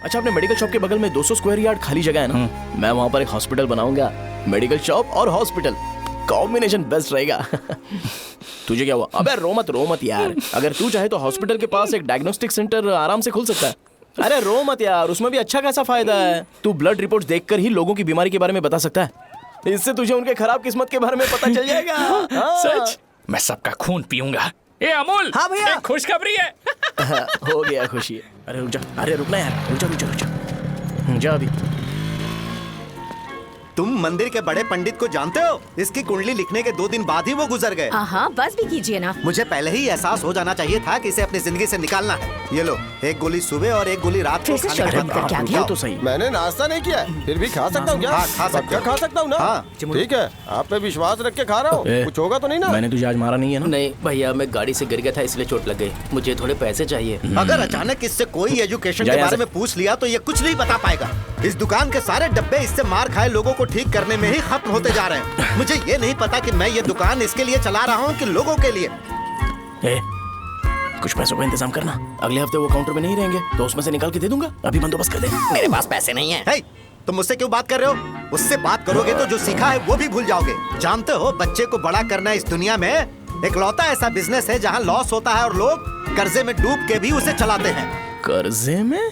अच्छा, अपने medical shop के बगल में 200 स्क्वायर यार्ड खाली जगह है ना, मैं वहाँ पर एक हॉस्पिटल बनाऊंगा। मेडिकल शॉप और हॉस्पिटल कॉम्बिनेशन बेस्ट रहेगा। तुझे क्या हुआ? अबे रो मत यार। अगर तू चाहे तो हॉस्पिटल के पास एक डायग्नोस्टिक सेंटर आराम से खुल सकता है। अरे रो मत यार, उसमें भी अच्छा खासा फायदा है। तू ब्लड रिपोर्ट्स देखकर ही लोगों की बीमारी के बारे में बता सकता है। इससे तुझे उनके खराब किस्मत के बारे में पता चल जाएगा। सच? मैं सबका खून पीऊंगा। ए अमूल, हाँ भैया। एक खुशखबरी है। हो गया खुशी। अरे रुक जा, अरे रुकना यार, रुक जा जा अभी। तुम मंदिर के बड़े पंडित को जानते हो? इसकी कुंडली लिखने के 2 दिन बाद ही वो गुजर गए। हाँ, बस भी कीजिए ना। मुझे पहले ही एहसास हो जाना चाहिए था कि इसे अपनी जिंदगी से निकालना है। ये लो, एक गोली सुबह और एक गोली रात को फिर से खाने के शॉर्ट बाद कर क्या ये तो सही। मैंने नाश्ता नहीं किया है, फिर भी खा सकता हूँ क्या? हाँ, खा सकते क्या हो। खा सकता हूँ ना? हाँ। ठीक है, आप पे विश्वास रख के खा रहा हूँ। ए, कुछ होगा तो नहीं ना? मैंने तुझे आज मारा नहीं है ना? नहीं भैया, मैं गाड़ी से गिर गया था इसलिए चोट लग गई। मुझे थोड़े पैसे चाहिए। अगर अचानक इससे कोई एजुकेशन जा के यहाँ बारे से। में पूछ लिया तो ये कुछ नहीं बता पाएगा। इस दुकान के सारे डब्बे इससे मार खाए लोगों को ठीक करने में ही खत्म होते जा रहे हैं। मुझे ये नहीं पता कि मैं ये दुकान इसके लिए चला रहा हूँ कि लोगों के लिए। ए, कुछ पैसों का इंतजाम करना। अगले हफ्ते वो काउंटर में नहीं रहेंगे तो उसमें से निकाल के दे दूंगा। अभी बंदोबस्त कर दे। मेरे पास पैसे नहीं है। हे, तुम मुझसे क्यों बात कर रहे हो? उससे बात करोगे तो जो सीखा है वो भी भूल जाओगे। जानते हो, बच्चे को बड़ा करना इस दुनिया में इकलौता ऐसा बिजनेस है जहाँ लॉस होता है और लोग कर्जे में डूब के भी उसे चलाते हैं। कर्जे में?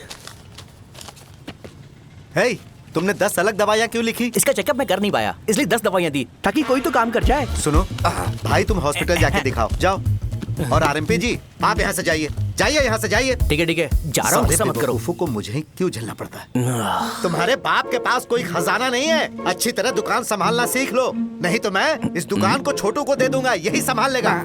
हे, तुमने 10 अलग दवाइयाँ क्यों लिखी? इसका चेकअप मैं कर नहीं पाया, इसलिए 10 दवाइयाँ दी ताकि कोई तो काम कर जाए। सुनो भाई, तुम हॉस्पिटल जाके दिखाओ, जाओ। और आरएमपी जी, आप यहाँ से जाइए, जाइए यहाँ से जाइए। ठीक है, जा रहा हूँ, गुस्सा मत करो। बेवकूफों को मुझे ही क्यों झेलना पड़ता है? तुम्हारे बाप के पास कोई खजाना नहीं है। अच्छी तरह दुकान संभालना सीख लो, नहीं तो मैं इस दुकान को छोटू को दे दूंगा, यही संभाल लेगा।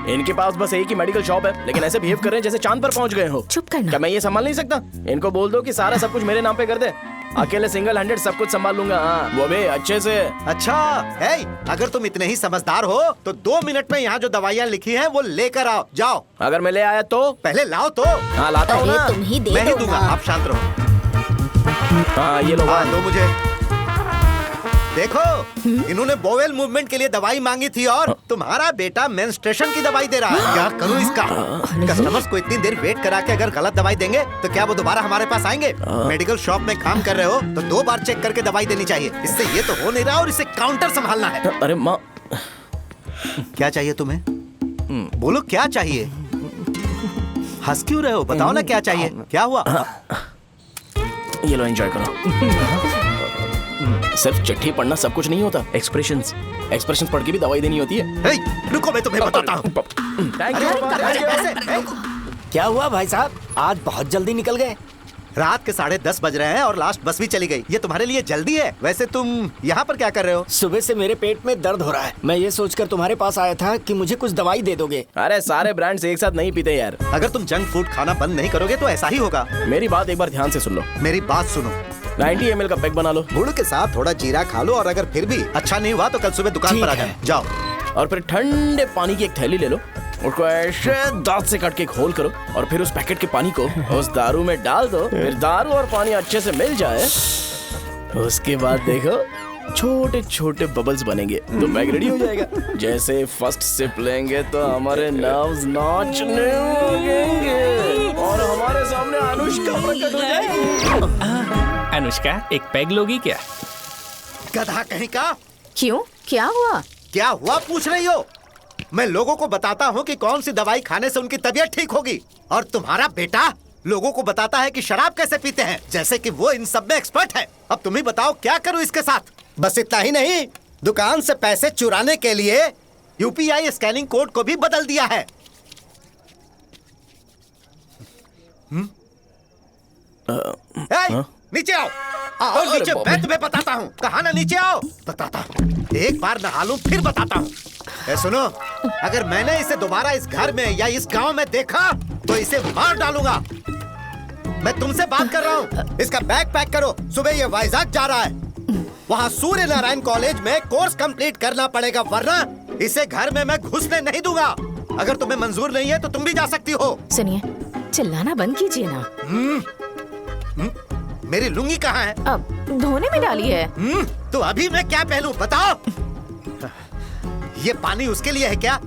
इनके पास बस एक ही मेडिकल शॉप है, लेकिन ऐसे बिहेव कर रहे हैं जैसे चांद पर पहुंच गए हो। चुप करना। क्या मैं ये संभाल नहीं सकता? इनको बोल दो कि सारा सब कुछ मेरे नाम पे कर दे। अकेले सिंगल हैंडेड सब कुछ संभाल लूंगा। हाँ, वो भी अच्छे से। अच्छा, हे, अगर तुम इतने ही समझदार हो तो 2 मिनट में यहाँ जो दवाइयाँ लिखी हैं वो लेकर आओ, जाओ। अगर मैं ले आया तो? पहले लाओ तो। हाँ, लाता हूँ ना। तुम ही दे मैं ही दो दूंगा, ना। आप शांत रहो। हाँ, ये लो। हाँ, दो मुझे। देखो, इन्होंने बोवेल मूवमेंट के लिए दवाई मांगी थी और तुम्हारा बेटा मेंस्ट्रुएशन की दवाई दे रहा है। क्या करूं इसका? कस्टमर्स को इतनी देर वेट करा के अगर गलत दवाई देंगे तो क्या वो दोबारा हमारे पास आएंगे? मेडिकल शॉप में काम कर रहे हो तो 2 बार चेक करके दवाई देनी चाहिए। इससे ये तो हो नहीं रहा और इसे काउंटर संभालना है। अरे माँ, क्या चाहिए तुम्हें? बोलो क्या चाहिए? हंस क्यों रहे हो? बताओ ना क्या चाहिए? क्या हुआ? ये लो, एंजॉय करो। सिर्फ चिट्ठी पढ़ना सब कुछ नहीं होता। एक्सप्रेशंस पढ़ के भी दवाई देनी होती है। हे, रुको, मैं तुम्हें बताता हूँ। Thank you. क्या हुआ भाई साहब, आज बहुत जल्दी निकल गए? रात के 10:30 बज रहे हैं और लास्ट बस भी चली गई। ये तुम्हारे लिए जल्दी है। वैसे तुम यहाँ पर क्या कर रहे हो? सुबह से मेरे पेट में दर्द हो रहा है। मैं ये सोचकर तुम्हारे पास आया था कि मुझे कुछ दवाई दे दोगे। अरे सारे ब्रांड्स एक साथ नहीं पीते यार। अगर तुम जंक फूड खाना बंद नहीं करोगे तो ऐसा ही होगा। मेरी बात एक बार ध्यान से सुन लो। मेरी बात सुनो, 90 ml का पैक बना लो। गुड़ के साथ थोड़ा जीरा खा लो और अगर फिर भी अच्छा नहीं हुआ तो कल सुबह दुकान पर आ ठीक है। जाओ। और फिर ठंडे पानी की एक थैली ले लो, उसको ऐसे दांत से काट के घोल करो और फिर उस पैकेट के पानी को उस दारू में डाल दो। फिर दारू और पानी अच्छे से मिल जाए, उसके बाद देखो छोटे छोटे बबल्स बनेंगे तो पैक रेडी हो जाएगा। जैसे फर्स्ट सिप लेंगे तो हमारे नर्व्स नाचने लगेंगे और हमारे सामने अनुष्का प्रकट हो जाएगी। अनुष्का, एक पैग लोगी क्या? गधा कहीं का। क्यों, क्या हुआ? क्या हुआ पूछ रही हो? मैं लोगों को बताता हूँ कि कौन सी दवाई खाने से उनकी तबीयत ठीक होगी और तुम्हारा बेटा लोगों को बताता है कि शराब कैसे पीते हैं, जैसे कि वो इन सब में एक्सपर्ट है। अब तुम ही बताओ क्या करूँ इसके साथ? बस इतना ही नहीं, दुकान से पैसे चुराने के लिए यूपीआई स्कैनिंग कोड को भी बदल दिया है। नीचे आओ, आओ नीचे, मैं तुम्हें बताता हूँ। कहा ना नीचे आओ, बताता हूँ। एक बार नहा लूं फिर बताता हूँ। सुनो, अगर मैंने इसे दोबारा इस घर में या इस गांव में देखा तो इसे मार डालूंगा। मैं तुमसे बात कर रहा हूँ। इसका बैग पैक करो, सुबह ये वाइजाग जा रहा है। वहाँ सूर्य नारायण कॉलेज में कोर्स कंप्लीट करना पड़ेगा, वरना इसे घर में मैं घुसने नहीं दूंगा। अगर तुम्हें मंजूर नहीं है तो तुम भी जा सकती हो। सुनिए, चिल्लाना बंद कीजिए ना। मेरी लुंगी कहाँ है? अब धोने में डाली है। तो अभी मैं क्या पहनूं बताओ? ये पानी उसके लिए है क्या?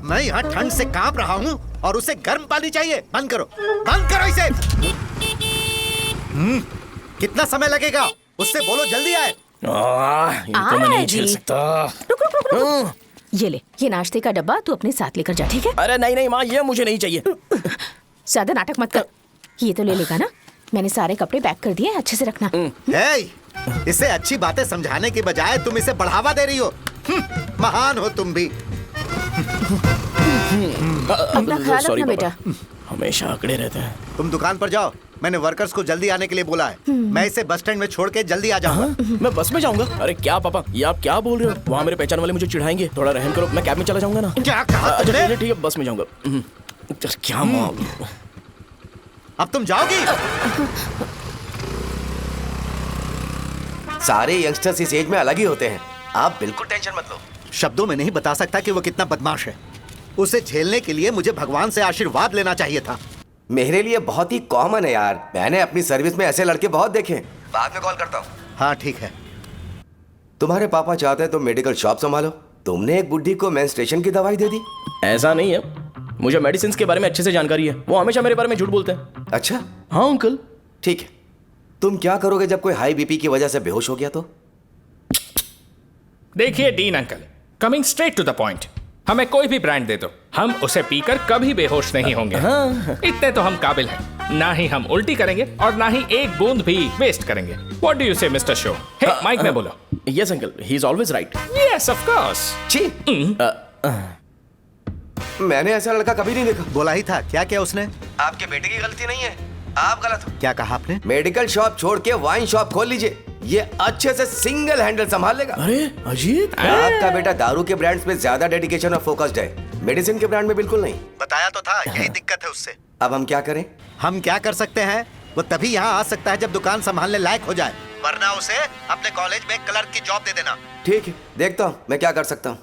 मैं यहाँ ठंड से कांप रहा हूँ और उसे गर्म पानी चाहिए। बंद करो इसे। कितना समय लगेगा? उससे बोलो जल्दी आए। इनको मैं नहीं झेल जी। सकता। रुक रुक रुक रुक। ये ले, ये नाश्ते का डब्बा तू अपने साथ लेकर जा, ठीक है? अरे नहीं नहीं माँ, ये मुझे नहीं चाहिए। ज्यादा नाटक मत कर। ये तो ले लेगा ना? मैंने सारे कपड़े पैक कर दिए, अच्छे से रखना। हे, इसे अच्छी बातें समझाने की बजाय तुम इसे बढ़ावा दे रही हो। महान हो तुम भी। अपना ख्याल Sorry, रखना बेटा। पापा। हमेशा अकड़े रहते हैं। तुम दुकान पर जाओ, मैंने वर्कर्स को जल्दी आने के लिए बोला है। मैं इसे बस स्टैंड में छोड़ के जल्दी आ जाऊंगा। मैं बस में जाऊंगा? अरे क्या पापा, ये आप क्या बोल रहे हो? वहाँ मेरे पहचान वाले मुझे चिढ़ाएंगे। थोड़ा रहम करो, मैं कैब में चला जाऊंगा ना। क्या कहा अच्छा तुमने? ठीक है, बस में जाऊंगा। क्या माँ, अब तुम जाओगी? सारे यंगस्टर्स इस एज में अलग ही होते हैं। आप बिल्कुल टेंशन मत लो। शब्दों में नहीं बता सकता कि वो कितना बदमाश है। उसे झेलने के लिए मुझे भगवान से आशीर्वाद लेना चाहिए था। मेरे लिए बहुत ही कॉमन है यार। मैंने अपनी सर्विस में ऐसे लड़के बहुत देखे। बाद में कॉल करता हूँ। हाँ ठीक है। तुम्हारे पापा चाहते हैं तुम मेडिकल शॉप संभालो। तुमने एक बुढ़ी को मेंस्ट्रुएशन की दवाई दे दी। ऐसा नहीं है, मुझे मेडिसिन के बारे में अच्छे से जानकारी है। वो हमेशा मेरे बारे में झूठ बोलते हैं। अच्छा हाँ अंकल। ठीक है, तुम क्या करोगे जब कोई हाई बीपी की वजह से बेहोश हो गया तो? देखिए Dean uncle, coming straight to the point, हमें कोई भी ब्रांड दे दो, हम उसे पीकर कभी बेहोश नहीं होंगे। इतने तो हम काबिल हैं। ना ही हम उल्टी करेंगे और ना ही एक बूंद भी वेस्ट करेंगे। व्हाट डू यू से मिस्टर शो? हे माइक में बोलो। Yes uncle, he is always right. Yes of course. छी, मैंने ऐसा लड़का कभी नहीं देखा। बोला ही था। क्या किया उसने? आपके बेटे की गलती नहीं है, आप गलत हो। क्या कहा आपने? मेडिकल शॉप छोड़ के वाइन शॉप खोल लीजिए। ये अच्छे से सिंगल हैंडल संभाल लेगा। अरे अजीब। आपका बेटा दारू के ब्रांड्स में ज्यादा डेडिकेशन और फोकस्ड है, मेडिसिन के ब्रांड में बिल्कुल नहीं। बताया तो था, यही दिक्कत है उससे। अब हम क्या करें? हम क्या कर सकते हैं? वो तभी यहाँ आ सकता है जब दुकान संभालने लायक हो जाए, वरना उसे अपने कॉलेज में क्लर्क की जॉब दे देना। ठीक है, देखता हूँ मैं क्या कर सकता हूँ।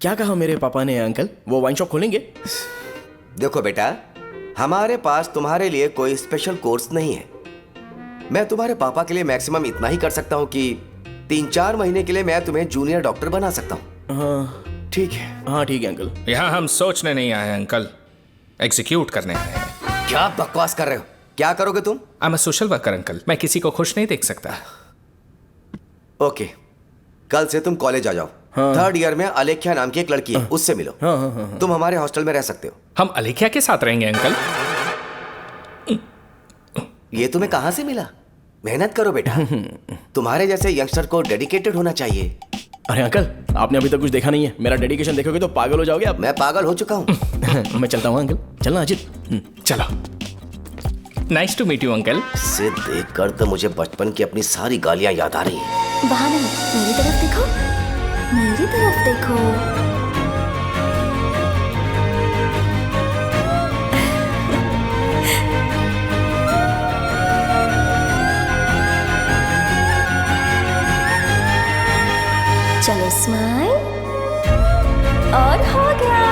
क्या कहा मेरे पापा ने अंकल? वो वाइन शॉप खोलेंगे? देखो बेटा, हमारे पास तुम्हारे लिए कोई स्पेशल कोर्स नहीं है। मैं तुम्हारे पापा के लिए मैक्सिमम इतना ही कर सकता हूँ कि 3-4 महीने के लिए मैं तुम्हें जूनियर डॉक्टर बना सकता हूँ। हाँ ठीक है? हाँ ठीक है अंकल। यहाँ हम सोचने नहीं आए हैं अंकल, एग्जीक्यूट करने आए हैं। क्या बकवास कर रहे हो? क्या करोगे तुम? I am a social worker uncle, मैं किसी को खुश नहीं देख सकता। ओके, कल से तुम कॉलेज आ जाओ। थर्ड ईयर में अलेख्या नाम की एक लड़की है, उससे मिलो। तुम हमारे हॉस्टल में रह सकते हो। हम अलेख्या के साथ रहेंगे अंकल। ये तुम्हें कहाँ से मिला? मेहनत करो बेटा। तुम्हारे जैसे यंगस्टर को डेडिकेटेड होना चाहिए। अरे अंकल, आपने अभी तक कुछ देखा नहीं है। मेरा डेडिकेशन देखोगे तो पागल हो जाओगे आप। मैं पागल हो चुका हूँ। मैं चलता हूँ अंकल। चलना अजित। चलो, nice to meet you uncle. इसे देखकर तो मुझे बचपन की अपनी सारी गालियां याद आ रही हैं। वहाँ नहीं, मेरी तरफ देखो, मेरी तरफ देखो। चलो स्माइल, और हो गया।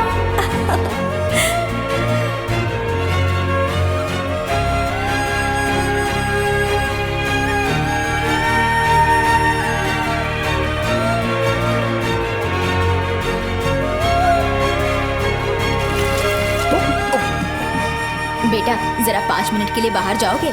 बेटा जरा 5 मिनट के लिए बाहर जाओगे?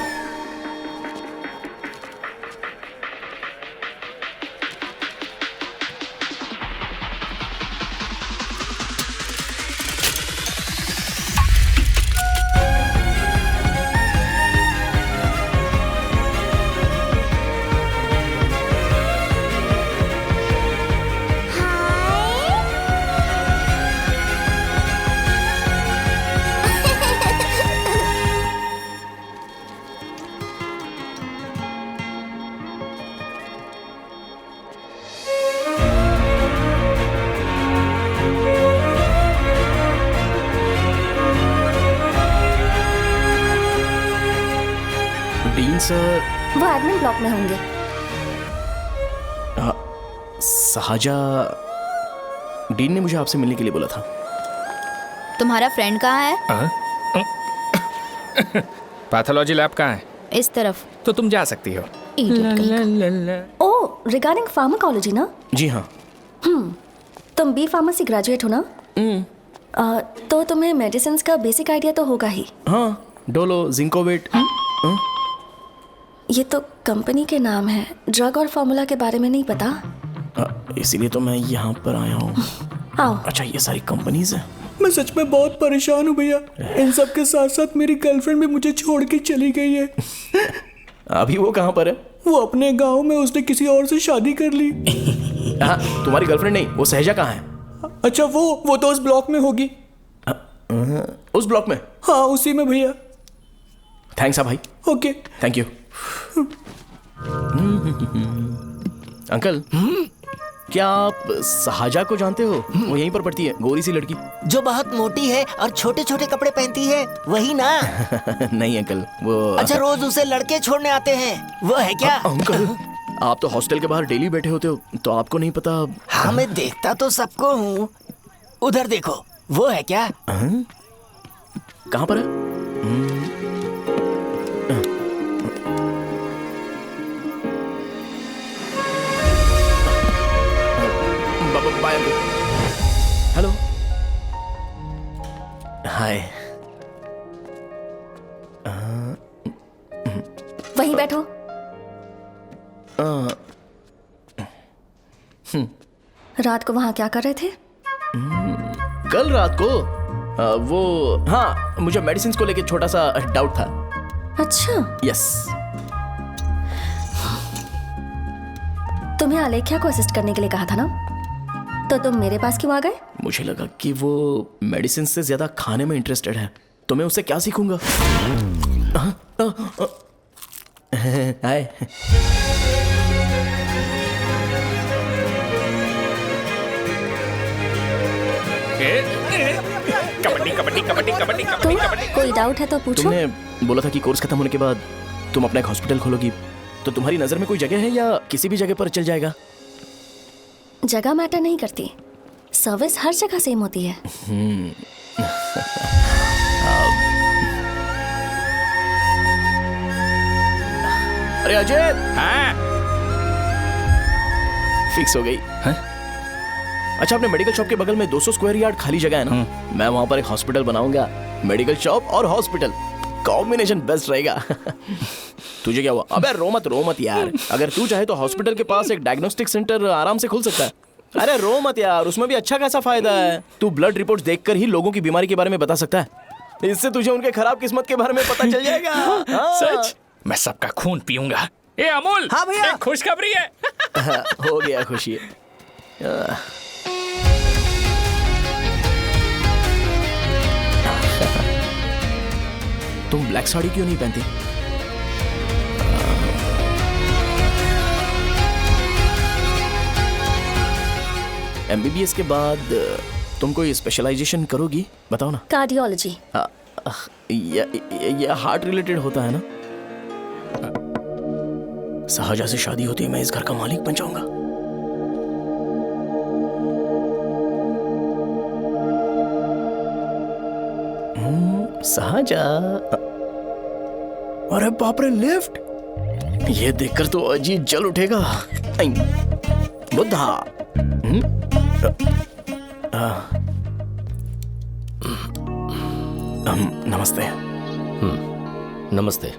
Dean sir. वो एडमिन ब्लॉक में होंगे। साजा, डीन ने मुझे आपसे मिलने के लिए बोला था। तुम्हारा फ्रेंड कहाँ है? पैथोलॉजी लैब कहाँ है? इस तरफ। तो तुम जा सकती हो। ओ, रिगार्डिंग फार्माकोलॉजी ना? जी हाँ। तुम बी फार्मेसी ग्रेजुएट हो ना? तो तुम्हें मेडिसिन का बेसिक आइडिया तो होगा ही। हाँ, डोलो, जिंकोवेट। ये तो कंपनी के नाम है, ड्रग और फॉर्मूला के बारे में नहीं पता। इसीलिए तो मैं यहाँ पर आया हूँ। आओ। अच्छा, ये सारी कंपनीज हैं। मैं सच में बहुत परेशान हूँ भैया। इन सब के साथ साथ मेरी गर्लफ्रेंड भी मुझे छोड़ के चली गई है। अभी वो कहाँ पर है? वो अपने गांव में, उसने किसी और से शादी कर ली। हाँ, तुम्हारी गर्लफ्रेंड नहीं, वो सहजा कहाँ है? अच्छा, वो तो उस ब्लॉक में होगी। उस ब्लॉक में? हाँ, उसी में भैया। थैंक्स भाई। Okay, thank you. अंकल, क्या आप सहाजा को जानते हो? वो यहीं पर पढ़ती है, गोरी सी लड़की। जो बहुत मोटी है और छोटे छोटे कपड़े पहनती है, वही ना? नहीं अंकल, वो अच्छा, रोज उसे लड़के छोड़ने आते हैं, वो है क्या? अंकल, आप तो हॉस्टल के बाहर डेली बैठे होते हो, तो आपको नहीं पता? हाँ, मैं देखता तो सबको हूँ। उधर देखो, वो है क्या? कहाँ पर है? Bye uncle. Hello, hi. वहीं बैठो। रात को वहां क्या कर रहे थे? कल रात को वो, हाँ, मुझे मेडिसिन को लेके छोटा सा डाउट था। अच्छा। यस। तुम्हें आलेख्या को असिस्ट करने के लिए कहा था ना, तो तुम मेरे पास क्यों आ गए? मुझे लगा कि वो मेडिसिन से ज्यादा खाने में इंटरेस्टेड है, तो मैं उससे क्या सीखूंगा? हाय। कबड्डी कबड्डी कबड्डी कबड्डी तुम कबड्डी। कोई डाउट है तो पूछो। तुमने बोला था कि कोर्स खत्म होने के बाद तुम अपना एक हॉस्पिटल खोलोगी, तो तुम्हारी नजर में कोई जगह है या किसी भी जगह पर चल जाएगा? जगह मैटर नहीं करती, सर्विस हर जगह सेम होती है। अरे अजय, हाँ? फिक्स हो गई। अच्छा, अपने मेडिकल शॉप के बगल में 200 स्क्वायर यार्ड खाली जगह है ना? मैं वहां पर एक हॉस्पिटल बनाऊंगा। मेडिकल शॉप और हॉस्पिटल, कॉम्बिनेशन बेस्ट रहेगा। तुझे क्या हुआ? अबे रो मत यार। अगर तू चाहे तो हॉस्पिटल के पास एक डायग्नोस्टिक सेंटर आराम से खुल सकता है। अरे रो मत यार, उसमें भी अच्छा खासा फायदा है। तू ब्लड रिपोर्ट्स देखकर ही लोगों की बीमारी के बारे में बता सकता है। इससे तुझे उनके खराब किस्मत के बारे में पता चल जाएगा। सच? मैं सबका खून पीऊंगा। ए अमूल, हाँ भैया। एक खुशखबरी है। हो गया खुशी। तुम ब्लैक साड़ी क्यों नहीं पहनती? एमबीबीएस के बाद तुम कोई स्पेशलाइजेशन करोगी? बताओ ना। कार्डियोलॉजी। ये हार्ट रिलेटेड होता है ना? सहाजा से शादी होती है, मैं इस घर का मालिक बन जाऊंगा। सहाजा। अरे बाप रे, लिफ्ट! ये देखकर तो अजीत जल उठेगा। बुद्धा। नमस्ते। नमस्ते,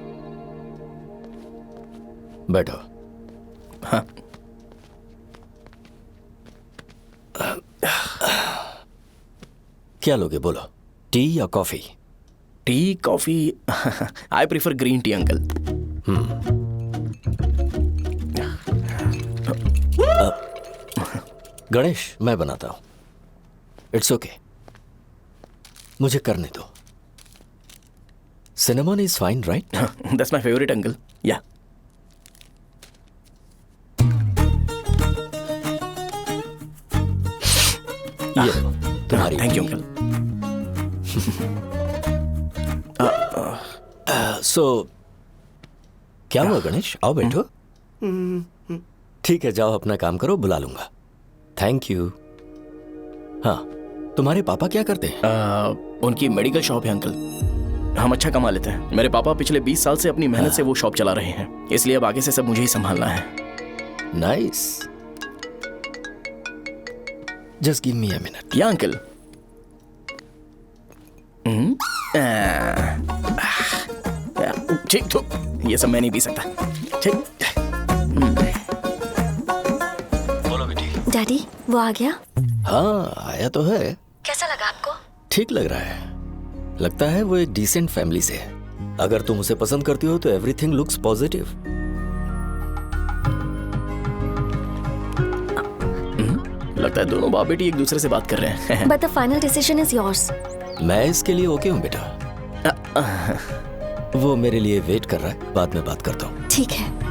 बैठो। हाँ। क्या लोगे बोलो, टी या coffee? T, coffee? I prefer green tea uncle. Ganesh, मैं बनाता हूं। इट्स ओके, मुझे करने दो। Cinnamon is fine, right? That's my favourite uncle. या ये तुम्हारी। Thank you uncle. सो क्या हुआ गणेश? आओ बैठो। ठीक है, जाओ अपना काम करो, बुला लूंगा। Thank you. हाँ, तुम्हारे पापा क्या करते हैं? उनकी मेडिकल शॉप है अंकल। हम अच्छा कमा लेते हैं। मेरे पापा पिछले 20 साल से अपनी मेहनत से वो शॉप चला रहे हैं, इसलिए अब आगे से सब मुझे ही संभालना है। Nice. Just give me a minute. या अंकल। ठीक तो ये सब मैं नहीं पी सकता। ठीक। बोलो बेटी। डैडी वो आ गया? हाँ आया तो है। कैसा लगा आपको? ठीक लग रहा है। लगता है वो एक डिसेंट फैमिली से है। अगर तुम उसे पसंद करती हो तो एवरीथिंग लुक्स पॉजिटिव। लगता है दोनों बाप बेटी एक दूसरे से बात कर रहे हैं। But the final decision is yours. मैं इसके लिए ओके हूँ बेटा। वो मेरे लिए वेट कर रहा है, बाद में बात करता हूँ। ठीक है।